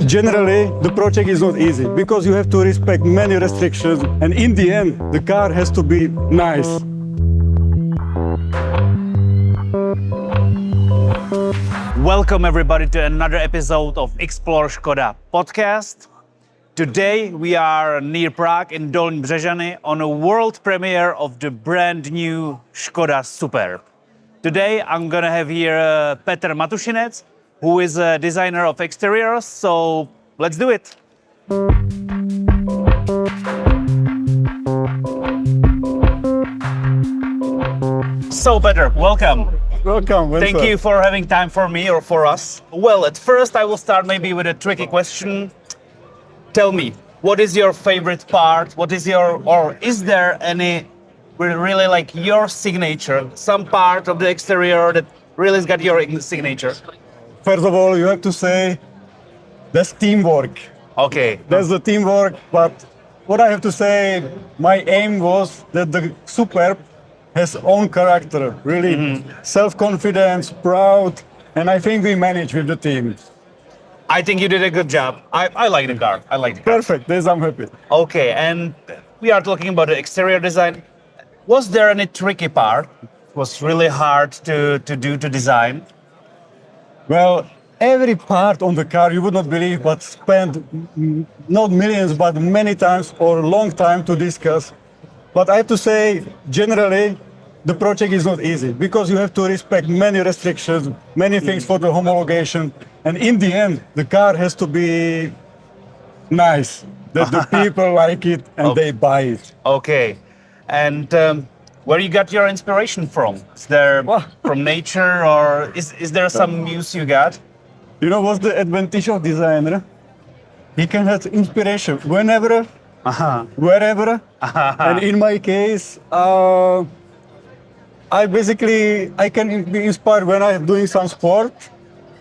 Generally, the project is not easy because you have to respect many restrictions, and in the end, the car has to be nice. Welcome everybody to another episode of Explore Škoda podcast. Today we are near Prague in Dolní Břežany on a world premiere of the brand new Škoda Superb. Today I'm gonna have here Petr Matušinec, who is a designer of exteriors, so let's do it. So Petr, welcome. Welcome. Thank you for having time for me or for us. Well, at first I will start maybe with a tricky question. Tell me, what is your favorite part? Is there any really like your signature, some part of the exterior that really has got your signature? First of all, you have to say that's teamwork. Okay. That's the teamwork, but what I have to say, my aim was that the Superb has own character, really self-confidence, proud, and I think we managed with the team. I think you did a good job. I like the car. Perfect, this I'm happy. Okay, and we are talking about the exterior design. Was there any tricky part? It was really hard to design. Well, every part on the car, you would not believe, but spent not millions, but many times or a long time to discuss. But I have to say, generally, the project is not easy because you have to respect many restrictions, many things for the homologation. And in the end, the car has to be nice, that the people like it and they buy it. Okay. And where you got your inspiration from? Is there from nature or is there some muse you got? You know what's the advantage of designer? He can have inspiration whenever, wherever. And in my case, I can be inspired when I'm doing some sport,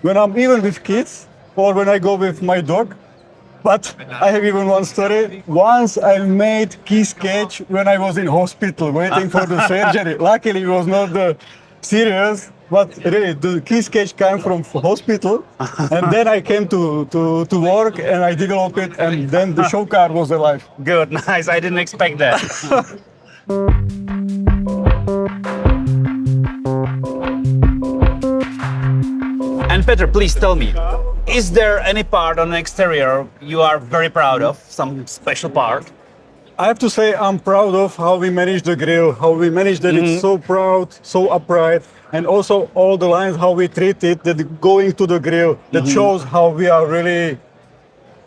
when I'm even with kids, or when I go with my dog. But I have even one story. Once I made key sketch when I was in hospital waiting for the surgery. Luckily it was not serious, but really the key sketch came from hospital. And then I came to work and I developed it, and then the show car was alive. Good, nice. I didn't expect that. And Petr, please tell me, is there any part on the exterior you are very proud of, some special part? I have to say I'm proud of how we managed the grille, how we managed that it's so proud, so upright, and also all the lines, how we treat it, that going to the grille, that shows how we are really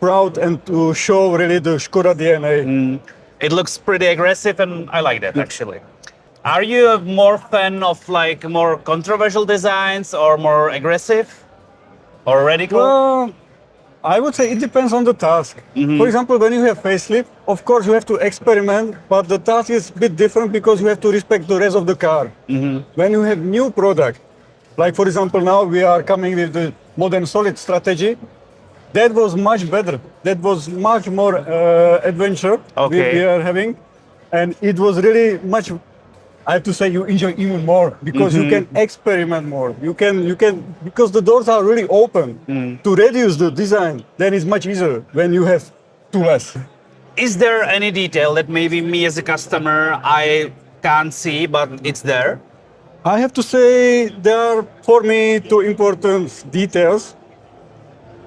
proud and to show really the Škoda DNA. It looks pretty aggressive and I like that actually. Are you a more fan of like more controversial designs or more aggressive or radical? Well, I would say it depends on the task. For example, when you have facelift, of course you have to experiment, but the task is a bit different because you have to respect the rest of the car. When you have new product, like for example now we are coming with the modern solid strategy, that was much better. That was much more adventure we are having, and it was really much. I have to say you enjoy even more because you can experiment more. You can because the doors are really open. To reduce the design, then it's much easier when you have two less. Is there any detail that maybe me as a customer I can't see but it's there? I have to say there are for me two important details.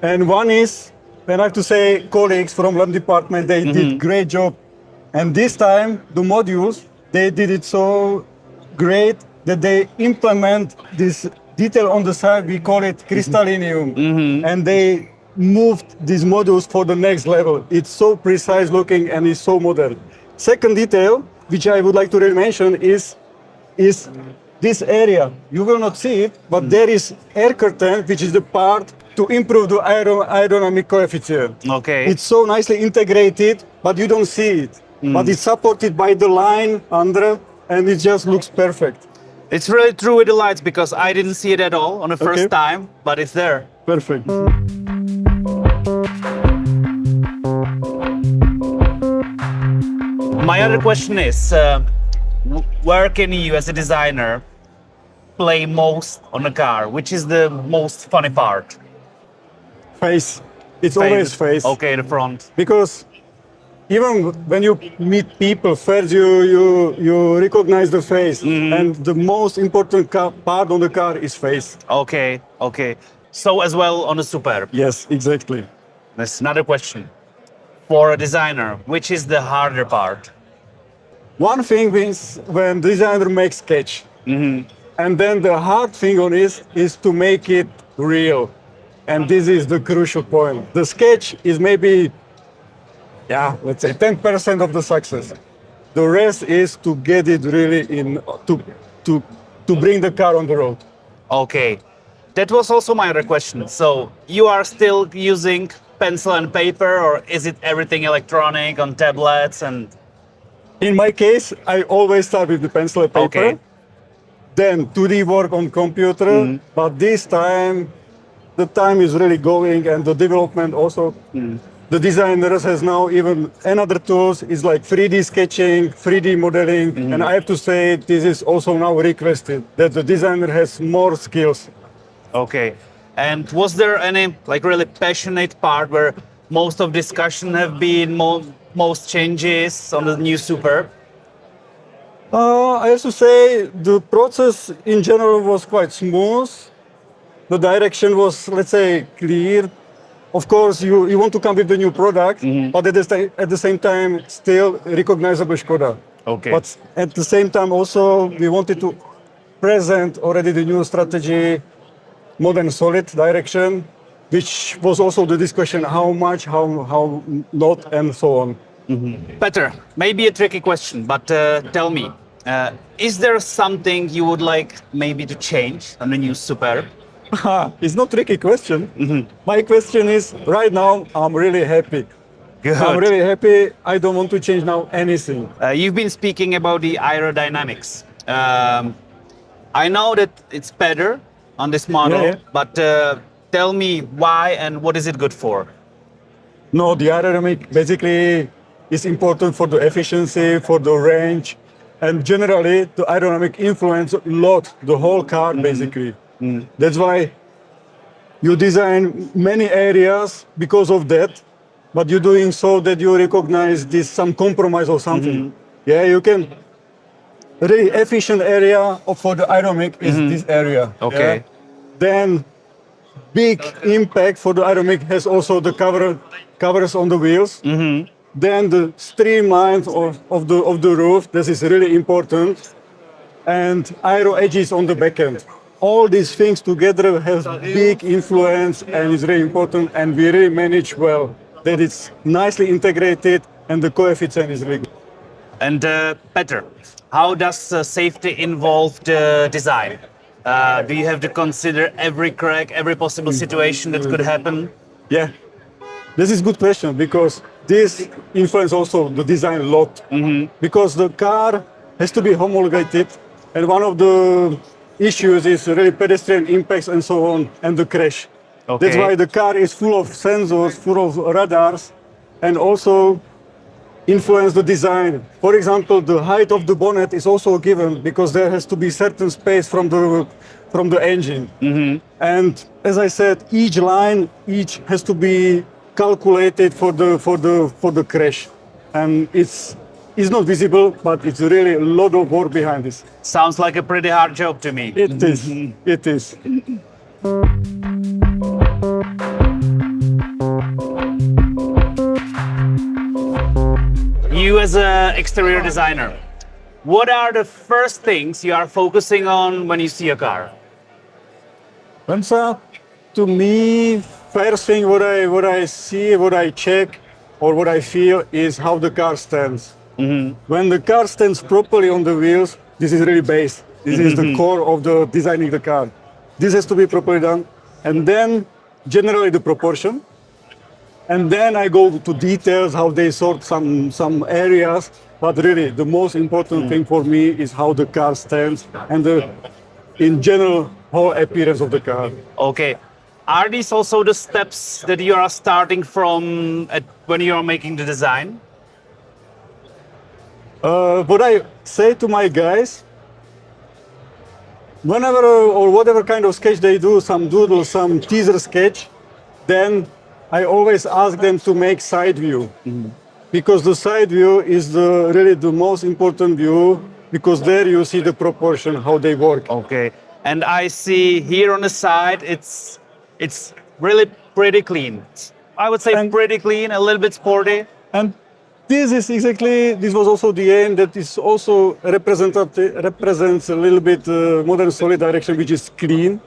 And one is, and I have to say colleagues from Lab department, they did great job. And this time the modules, they did it so great that they implement this detail on the side, we call it crystallinium. And they moved these modules for the next level. It's so precise looking and it's so modern. Second detail, which I would like to really mention is this area. You will not see it, but there is air curtain, which is the part to improve the aerodynamic coefficient. Okay. It's so nicely integrated, but you don't see it. But it's supported by the line under, and it just looks perfect. It's really true with the lights because I didn't see it at all on the first time, but it's there. Perfect. My other question is, where can you as a designer play most on a car? Which is the most funny part? Face. It's always face. Okay, the front. Because even when you meet people, first you recognize the face, and the most important part on the car is face. Okay, okay. So as well on the Superb. Yes, exactly. That's another question. For a designer, which is the harder part? One thing is when designer makes sketch, and then the hard thing on is to make it real, and this is the crucial point. The sketch is maybe, let's say 10% of the success. The rest is to get it really in to bring the car on the road. Okay, that was also my other question. So you are still using pencil and paper, or is it everything electronic on tablets? And In my case, I always start with the pencil and paper, Okay. then 2D work on computer, but this time, the time is really going and the development also. The designers has now even another tools is like 3D sketching, 3D modeling, and I have to say this is also now requested that the designer has more skills. okay. And was there any like really passionate part where most of discussion have been most changes on the new Superb? I have to say the process in general was quite smooth. The direction was, let's say, clear. Of course, you want to come with the new product, but at the same time, still recognizable Škoda. Okay. But at the same time, also, we wanted to present already the new strategy, modern solid direction, which was also the discussion how much, how not, and so on. Peter, maybe a tricky question, but tell me, is there something you would like maybe to change on the new Superb? It's not tricky question. My question is, right now, I'm really happy. Good. I'm really happy. I don't want to change now anything. You've been speaking about the aerodynamics. I know that it's better on this model, Yeah. but tell me why and what is it good for? No, the aerodynamic basically is important for the efficiency, for the range, and generally the aerodynamic influence a lot the whole car basically. That's why you design many areas because of that, but you're doing so that you recognize this some compromise or something. Yeah, you can. Really efficient area for the aerodynamic is this area. Okay. Yeah? Then big impact for the aerodynamic has also the covers on the wheels. Then the streamlines of the roof. This is really important. And aero edges on the back end. All these things together have big influence and is really important, and we really manage well that it's nicely integrated and the coefficient is really good. And Peter, how does safety involve the design? Do you have to consider every crack, every possible situation that could happen? Yeah, this is a good question because this influences also the design a lot. Because the car has to be homologated, and one of the issues is really pedestrian impacts and so on, and the crash. Okay. That's why the car is full of sensors, full of radars, and also influence the design. For example, the height of the bonnet is also given because there has to be certain space from the engine. And as I said, each line has to be calculated for the crash, and it's not visible, but it's really a lot of work behind this. Sounds like a pretty hard job to me. It is. It is. You as an exterior designer, what are the first things you are focusing on when you see a car? To me, first thing what I see, what I check, or what I feel is how the car stands. When the car stands properly on the wheels, this is really base. This is the core of the designing the car. This has to be properly done, and then generally the proportion. And then I go to details, how they sort some areas. But really, the most important thing for me is how the car stands and in general, whole appearance of the car. Okay. Are these also the steps that you are starting from when you are making the design? What I say to my guys, whenever or whatever kind of sketch they do, some doodle, some teaser sketch, then I always ask them to make side view, because the side view is really the most important view, because there you see the proportion, how they work. Okay. And I see here on the side, it's really pretty clean. I would say And- pretty clean, a little bit sporty. And this was also the aim, that is also represents a little bit modern solid direction, which is clean,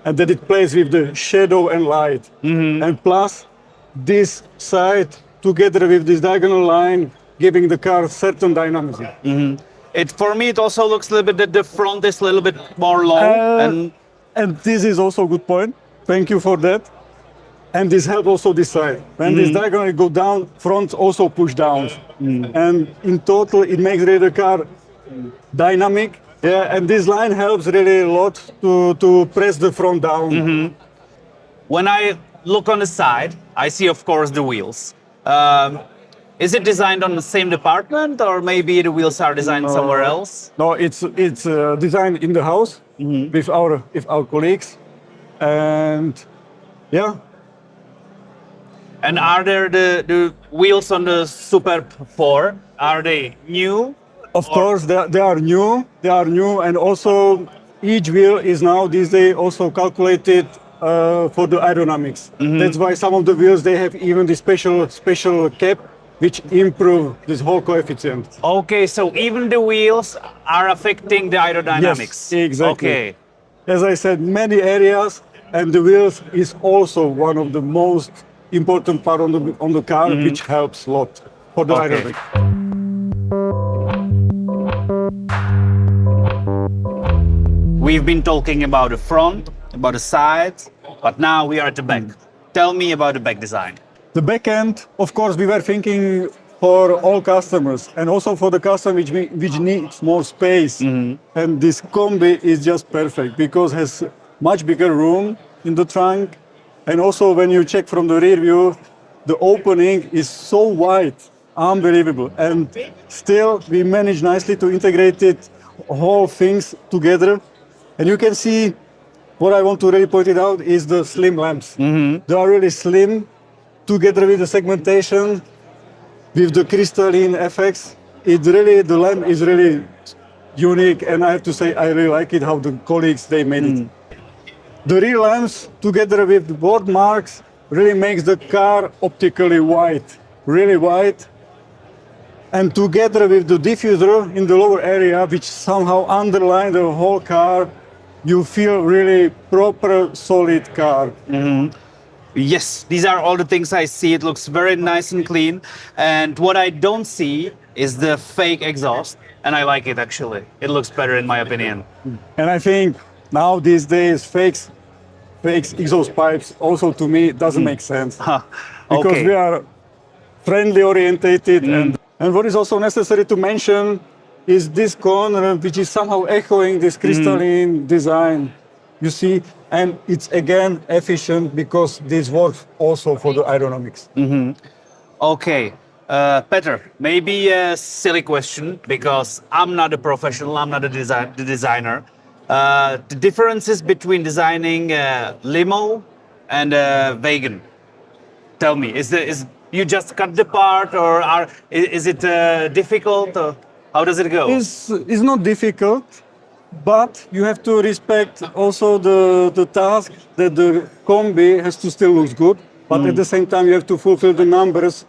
and that it plays with the shadow and light. And plus, this side, together with this diagonal line, giving the car certain dynamism. For me, it also looks a little bit that the front is a little bit more long. And this is also a good point. Thank you for that. And this helps also this side. When this diagonally go down, front also push down. And in total, it makes really the car dynamic. Yeah, and this line helps really a lot to press the front down. When I look on the side, I see, of course, the wheels. Is it designed on the same department, or maybe the wheels are designed somewhere else? No, it's designed in the house with our colleagues. And yeah. And are there the wheels on the Superb 4? Are they new? Of course, they are new. They are new, and also each wheel is now these days also calculated for the aerodynamics. That's why some of the wheels they have even the special cap, which improve this whole coefficient. Okay, so even the wheels are affecting the aerodynamics. Yes, exactly. Okay. As I said, many areas, and the wheels is also one of the most important part on the car, which helps a lot for the aerodynamics. We've been talking about the front, about the sides, but now we are at the back. Tell me about the back design. The back end, of course, we were thinking for all customers, and also for the customer which needs more space. And this Combi is just perfect because it has much bigger room in the trunk. And also when you check from the rear view, the opening is so wide, unbelievable. And still we managed nicely to integrate it, whole things together. And you can see, what I want to really point it out is the slim lamps. They are really slim, together with the segmentation, with the crystalline effects. The lamp is really unique, and I have to say I really like it how the colleagues they made it. The rear lamps, together with the board marks, really makes the car optically white, really white. And together with the diffuser in the lower area, which somehow underline the whole car, you feel really proper, solid car. Yes, these are all the things I see. It looks very nice and clean. And what I don't see is the fake exhaust. And I like it, actually. It looks better in my opinion. And I think now these days, fake exhaust pipes also to me doesn't make sense. Because Okay. we are friendly orientated. And what is also necessary to mention is this corner, which is somehow echoing this crystalline design. You see, and it's again efficient because this works also for the aerodynamics. Okay, Petr, maybe a silly question because I'm not a professional, I'm not the designer. The differences between designing a Limo and a Wagon. Tell me, is you just cut the part, or is it difficult, or how does it go? It's not difficult, but you have to respect also the task that the Combi has to still look good, but at the same time you have to fulfill the numbers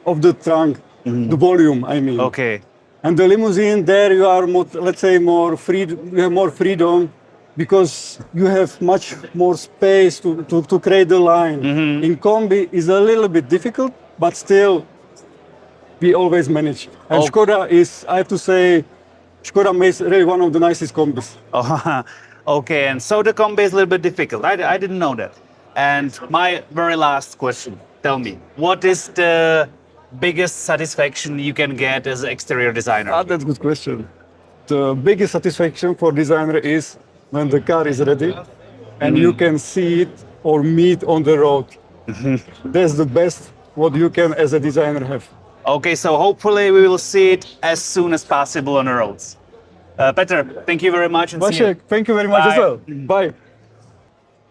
of the trunk, the volume, I mean. Okay. And the limousine, there you are more, let's say, more free. You have more freedom because you have much more space to create the line. In Combi is a little bit difficult, but still we always manage. And Škoda is, I have to say, Škoda makes really one of the nicest Combis. Oh, okay, and so the Combi is a little bit difficult. I didn't know that. And my very last question, tell me, what is the biggest satisfaction you can get as an exterior designer? That's a good question. The biggest satisfaction for designer is when the car is ready and you can see it or meet on the road. That's the best what you can as a designer have. Okay, so hopefully we will see it as soon as possible on the roads. Petr, thank you very much. And see you. Vašek, thank you very much as Bye. well. Bye.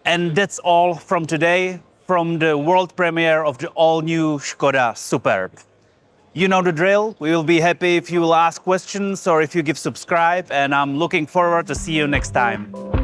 And that's all from today. from the world premiere of the all-new Škoda Superb. You know the drill. We will be happy if you will ask questions or if you give subscribe, and I'm looking forward to see you next time.